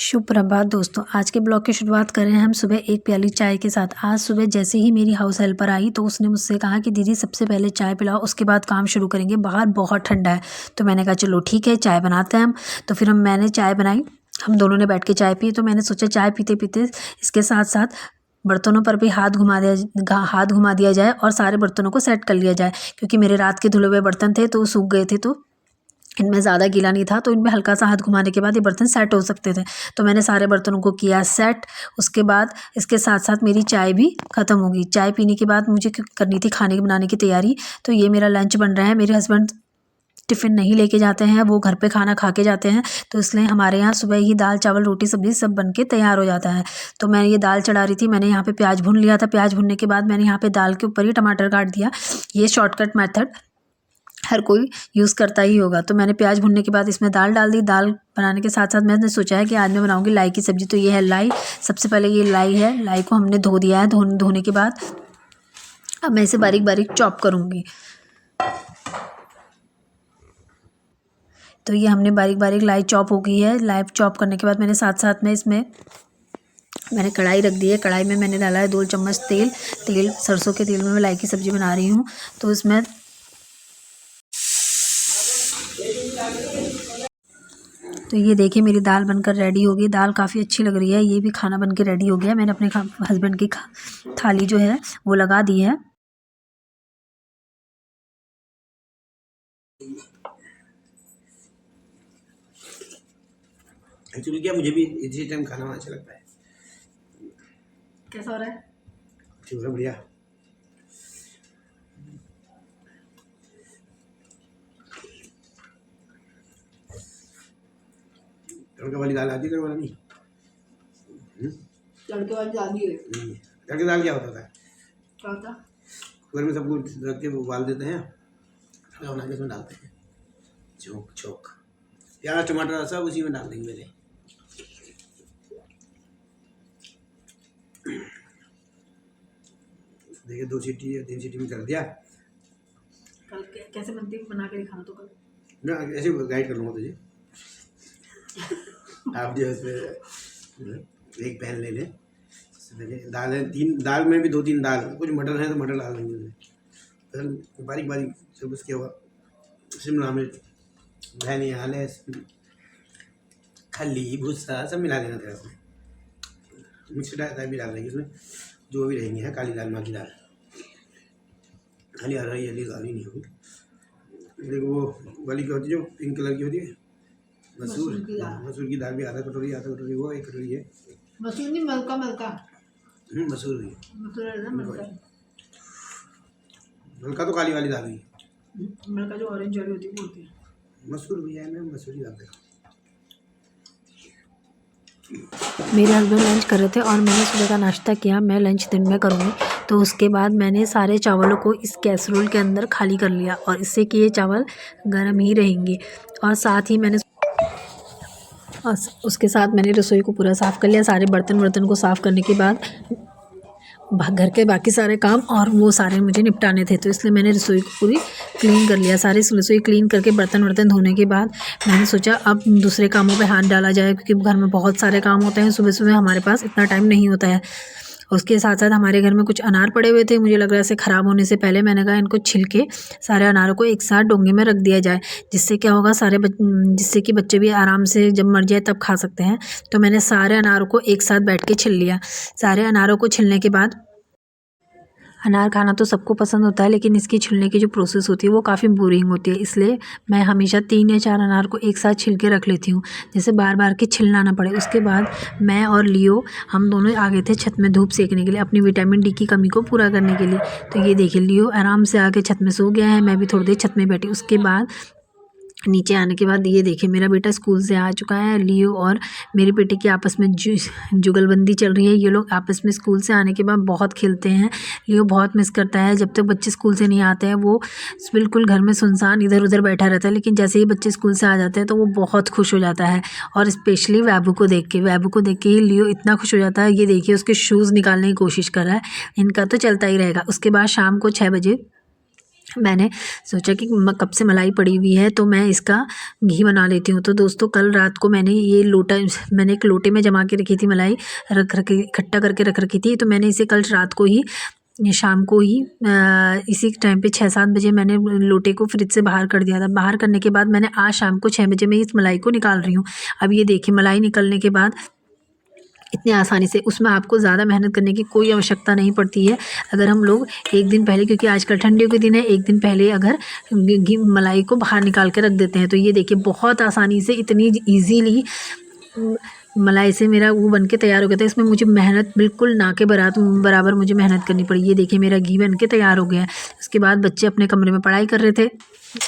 शुभ प्रभात दोस्तों। आज के ब्लॉग की शुरुआत करें हम सुबह एक प्याली चाय के साथ। आज सुबह जैसे ही मेरी हाउस हेल्पर आई तो उसने मुझसे कहा कि दीदी सबसे पहले चाय पिलाओ, उसके बाद काम शुरू करेंगे, बाहर बहुत ठंडा है। तो मैंने कहा चलो ठीक है, चाय बनाते हैं हम। तो फिर मैंने चाय बनाई, हम दोनों ने बैठ के चाय पी। तो मैंने सोचा चाय पीते पीते इसके साथ साथ बर्तनों पर भी हाथ घुमा दिया जाए और सारे बर्तनों को सेट कर लिया जाए, क्योंकि मेरे रात के धुले हुए बर्तन थे तो वो सूख गए थे, तो इनमें ज़्यादा गीला नहीं था, तो इनमें हल्का सा हाथ घुमाने के बाद ये बर्तन सेट हो सकते थे। तो मैंने सारे बर्तनों को किया सेट। उसके बाद इसके साथ साथ मेरी चाय भी ख़त्म हो गई। चाय पीने के बाद मुझे करनी थी खाने बनाने की तैयारी। तो ये मेरा लंच बन रहा है। मेरे हस्बैंड टिफ़िन नहीं लेके जाते हैं, वो घर पे खाना खा के जाते हैं, तो इसलिए हमारे यहाँ सुबह ही दाल चावल रोटी सब्ज़ी सब बन के तैयार हो जाता है। तो मैं ये दाल चढ़ा रही थी, मैंने यहाँ पे प्याज भून लिया था। प्याज भूनने के बाद मैंने यहाँ पे दाल के ऊपर ही टमाटर काट दिया। ये शॉर्टकट मेथड हर कोई यूज़ करता ही होगा। तो मैंने प्याज भुनने के बाद इसमें दाल डाल दी। दाल बनाने के साथ साथ मैंने सोचा है कि आज मैं बनाऊंगी लाई की सब्ज़ी। तो ये है लाई। सबसे पहले ये लाई है, लाई को हमने धो दिया है। धोने के बाद अब मैं इसे बारीक बारीक चॉप करूँगी। तो ये हमने बारीक बारीक लाई चॉप हो गई है। लाई चॉप करने के बाद मैंने साथ साथ में इसमें मैंने कढ़ाई रख दी है। कढ़ाई में मैंने डाला है 2 चम्मच तेल। सरसों के तेल में मैं लाई की सब्ज़ी बना रही हूँ। तो इसमें तो ये देखिए मेरी दाल बनकर रेडी हो गई। दाल काफ़ी अच्छी लग रही है। ये भी खाना बन के रेडी हो गया। मैंने अपने हस्बैंड की थाली जो है वो लगा दी है। एक्चुअली क्या मुझे भी इसी टाइम खाना अच्छा लगता है। कैसा हो रहा है? ठीक है, बढ़िया। तड़के वाली दाल आती है वाला नहीं? तड़के वाली दाल ही है। तड़के दाल क्या होता है? क्या होता? कुकर में सब कुछ रख के वो उबाल देते हैं, तड़का बना के उसमें डालते हैं। छोक प्याज टमाटर सब उसी में डाल देंगे पहले। देखिए 2 सीटी या 3 सीटी में कर दिया। कल कैसे बनती है बना के दिखाना तो कल। मैं ऐसे गाइड कर लूँगा तुझे। आप जो है उसमें एक पैन ले लें। दाल है 3, दाल में भी 2-3 दाल, कुछ मटर है तो मटर डाल देंगे उसमें। फिर बारीक बारीक सब उसके बाद शिमला मिर्च, धनिया, लहसुन, खली भूसा सब मिला देना था उसमें। मिक्स दाल भी डाल देंगे उसमें, जो भी रहेंगे है काली दाल माकी दाल। खाली हरी दाल ही नहीं होगी। देखो वो वाली क्या होती है जो पिंक कलर की होती है, मसूर की दाल भी आधा कटोरी वो 1 कटोरी है। मसूर नहीं, मलका मसूर भी मलका मलका तो काली वाली दाल ही है। मलका जो ऑरेंज वाली होती है वो होती है। मसूर भी है, मैं मसूरी दाल देगा। मेरे हस्बैंड लंच कर रहे थे और मैंने सुबह का नाश्ता किया। मैं लंच दिन में करूँगी। तो उसके बाद मैंने सारे चावलों को इस कैसरोल के अंदर खाली कर लिया, और इससे कि ये चावल गर्म ही रहेंगे। और साथ ही मैंने उसके साथ मैंने रसोई को पूरा साफ़ कर लिया। सारे बर्तन को साफ़ करने के बाद घर के बाकी सारे काम और वो सारे मुझे निपटाने थे, तो इसलिए मैंने रसोई को पूरी क्लीन कर लिया। सारी रसोई क्लीन करके बर्तन धोने के बाद मैंने सोचा अब दूसरे कामों पे हाथ डाला जाए, क्योंकि घर में बहुत सारे काम होते हैं। सुबह सुबह हमारे पास इतना टाइम नहीं होता है। उसके साथ साथ हमारे घर में कुछ अनार पड़े हुए थे। मुझे लग रहा है ऐसे ख़राब होने से पहले मैंने कहा इनको छिल के सारे अनारों को एक साथ डोंगे में रख दिया जाए, जिससे क्या होगा जिससे कि बच्चे भी आराम से जब मर जाए तब खा सकते हैं। तो मैंने सारे अनारों को एक साथ बैठ के छिल लिया। सारे अनारों को छिलने के बाद, अनार खाना तो सबको पसंद होता है, लेकिन इसकी छिलने की जो प्रोसेस होती है वो काफ़ी बोरिंग होती है। इसलिए मैं हमेशा 3 या 4 अनार को एक साथ छिल के रख लेती हूँ, जिससे बार बार के छिलना ना पड़े। उसके बाद मैं और लियो हम दोनों आ गए थे छत में धूप सेकने के लिए, अपनी विटामिन डी की कमी को पूरा करने के लिए। तो ये देखिए लियो आराम से आके छत में सो गया है। मैं भी थोड़ी देर छत में बैठी। उसके बाद नीचे आने के बाद ये देखिए मेरा बेटा स्कूल से आ चुका है। लियो और मेरे बेटे की आपस में जुगलबंदी चल रही है। ये लोग आपस में स्कूल से आने के बाद बहुत खेलते हैं। लियो बहुत मिस करता है जब तक बच्चे स्कूल से नहीं आते हैं। वो बिल्कुल घर में सुनसान इधर उधर बैठा रहता है, लेकिन जैसे ही बच्चे स्कूल से आ जाते हैं तो वो बहुत खुश हो जाता है। और स्पेशली वैबू को देख के ही लियो इतना खुश हो जाता है। ये देखिए उसके शूज़ निकालने की कोशिश कर रहा है। इनका तो चलता ही रहेगा। उसके बाद शाम को 6 बजे मैंने सोचा कि कब से मलाई पड़ी हुई है तो मैं इसका घी बना लेती हूँ। तो दोस्तों कल रात को मैंने ये लोटा मैंने एक लोटे में जमा के रखी थी मलाई, रख रखी इकट्ठा करके रख रखी थी। तो मैंने इसे कल रात को ही शाम को ही इसी टाइम पे 6-7 बजे मैंने लोटे को फ्रिज से बाहर कर दिया था। बाहर करने के बाद मैंने आज शाम को 6 बजे मैं इस मलाई को निकाल रही हूँ। अब ये देखिए मलाई निकलने के बाद इतनी आसानी से, उसमें आपको ज़्यादा मेहनत करने की कोई आवश्यकता नहीं पड़ती है। अगर हम लोग एक दिन पहले, क्योंकि आजकल ठंडियों के दिन है, एक दिन पहले अगर घी मलाई को बाहर निकाल के रख देते हैं तो ये देखिए बहुत आसानी से, इतनी ईजीली मलाई से मेरा वो बन के तैयार हो गया था। इसमें मुझे मेहनत बिल्कुल ना के बराबर मुझे मेहनत करनी पड़ी। ये देखिए मेरा घी बन के तैयार हो गया है। उसके बाद बच्चे अपने कमरे में पढ़ाई कर रहे थे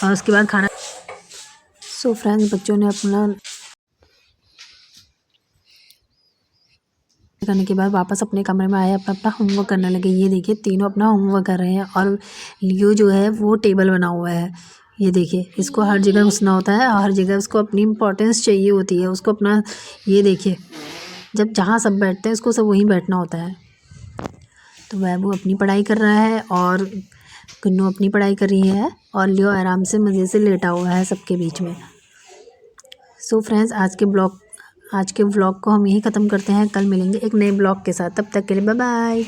और उसके बाद खाना। सो फ्रेंड्स, बच्चों ने अपना करने के बाद वापस अपने कमरे में आए, अपना अपना होमवर्क करने लगे। ये देखिए तीनों अपना होमवर्क कर रहे हैं और लियो जो है वो टेबल बना हुआ है। ये देखिए इसको हर जगह घुसना होता है और हर जगह उसको अपनी इम्पोर्टेंस चाहिए होती है, उसको अपना, ये देखिए जब जहाँ सब बैठते हैं उसको सब वहीं बैठना होता है। तो वह वो अपनी पढ़ाई कर रहा है और गुन्नू अपनी पढ़ाई कर रही है और लियो आराम से मज़े से लेटा हुआ है सबके बीच में। सो फ्रेंड्स, आज के व्लॉग को हम यहीं ख़त्म करते हैं। कल मिलेंगे एक नए ब्लॉग के साथ, तब तक के लिए बाय बाय।